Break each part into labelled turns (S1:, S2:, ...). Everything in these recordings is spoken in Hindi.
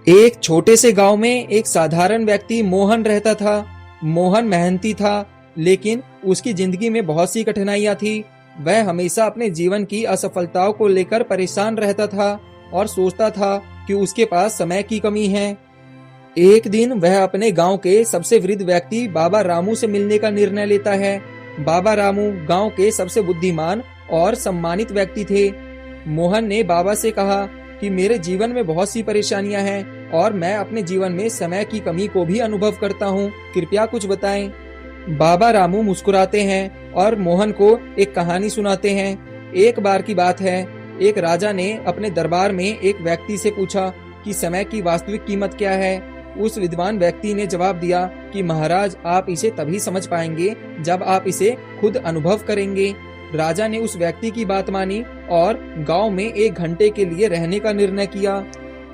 S1: एक छोटे से गांव में एक साधारण व्यक्ति मोहन रहता था। मोहन मेहनती था, लेकिन उसकी जिंदगी में बहुत सी कठिनाइयां थी। वह हमेशा अपने जीवन की असफलताओं को लेकर परेशान रहता था और सोचता था कि उसके पास समय की कमी है। एक दिन वह अपने गांव के सबसे वृद्ध व्यक्ति बाबा रामू से मिलने का निर्णय लेता है। बाबा रामू गांव के सबसे बुद्धिमान और सम्मानित व्यक्ति थे। मोहन ने बाबा से कहा कि मेरे जीवन में बहुत सी परेशानियां हैं और मैं अपने जीवन में समय की कमी को भी अनुभव करता हूं। कृपया कुछ बताएं। बाबा रामू मुस्कुराते हैं और मोहन को एक कहानी सुनाते हैं। एक बार की बात है, एक राजा ने अपने दरबार में एक व्यक्ति से पूछा कि समय की वास्तविक कीमत क्या है। उस विद्वान व्यक्ति ने जवाब दिया कि महाराज, आप इसे तभी समझ पाएंगे जब आप इसे खुद अनुभव करेंगे। राजा ने उस व्यक्ति की बात मानी और गांव में 1 घंटे के लिए रहने का निर्णय किया।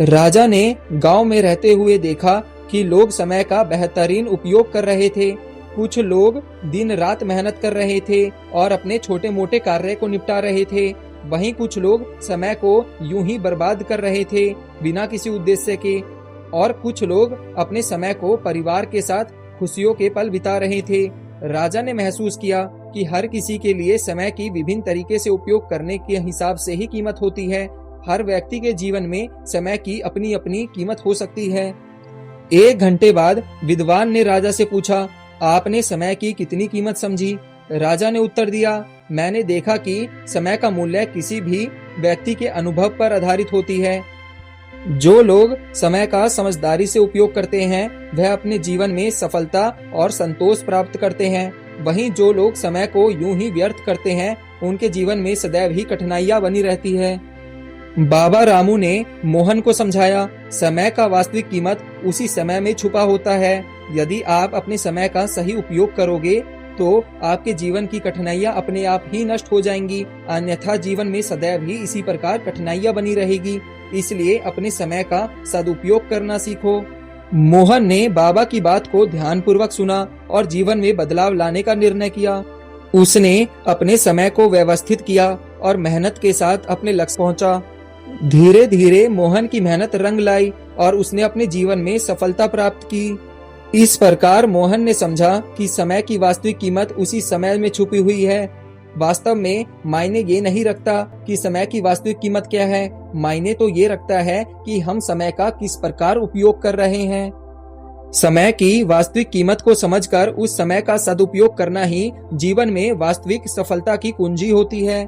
S1: राजा ने गांव में रहते हुए देखा कि लोग समय का बेहतरीन उपयोग कर रहे थे। कुछ लोग दिन रात मेहनत कर रहे थे और अपने छोटे मोटे कार्य को निपटा रहे थे। वहीं कुछ लोग समय को यूं ही बर्बाद कर रहे थे बिना किसी उद्देश्य के, और कुछ लोग अपने समय को परिवार के साथ खुशियों के पल बिता रहे थे। राजा ने महसूस किया कि हर किसी के लिए समय की विभिन्न तरीके से उपयोग करने के हिसाब से ही कीमत होती है। हर व्यक्ति के जीवन में समय की अपनी अपनी कीमत हो सकती है। 1 घंटे बाद विद्वान ने राजा से पूछा, आपने समय की कितनी कीमत समझी? राजा ने उत्तर दिया, मैंने देखा कि समय का मूल्य किसी भी व्यक्ति के अनुभव पर आधारित होती है। जो लोग समय का समझदारी से उपयोग करते हैं वह अपने जीवन में सफलता और संतोष प्राप्त करते हैं। वहीं जो लोग समय को यूं ही व्यर्थ करते हैं उनके जीवन में सदैव ही कठिनाइयां बनी रहती है। बाबा रामू ने मोहन को समझाया, समय का वास्तविक कीमत उसी समय में छुपा होता है। यदि आप अपने समय का सही उपयोग करोगे तो आपके जीवन की कठिनाइयां अपने आप ही नष्ट हो जाएंगी, अन्यथा जीवन में सदैव ही इसी प्रकार कठिनाइयां बनी रहेगी। इसलिए अपने समय का सदुपयोग करना सीखो। मोहन ने बाबा की बात को ध्यानपूर्वक सुना और जीवन में बदलाव लाने का निर्णय किया। उसने अपने समय को व्यवस्थित किया और मेहनत के साथ अपने लक्ष्य पहुंचा। धीरे धीरे मोहन की मेहनत रंग लाई और उसने अपने जीवन में सफलता प्राप्त की। इस प्रकार मोहन ने समझा कि समय की वास्तविक कीमत उसी समय में छुपी हुई है। वास्तव में मायने ये नहीं रखता कि समय की वास्तविक कीमत क्या है, मायने तो ये रखता है कि हम समय का किस प्रकार उपयोग कर रहे हैं। समय की वास्तविक कीमत को समझकर उस समय का सदुपयोग करना ही जीवन में वास्तविक सफलता की कुंजी होती है।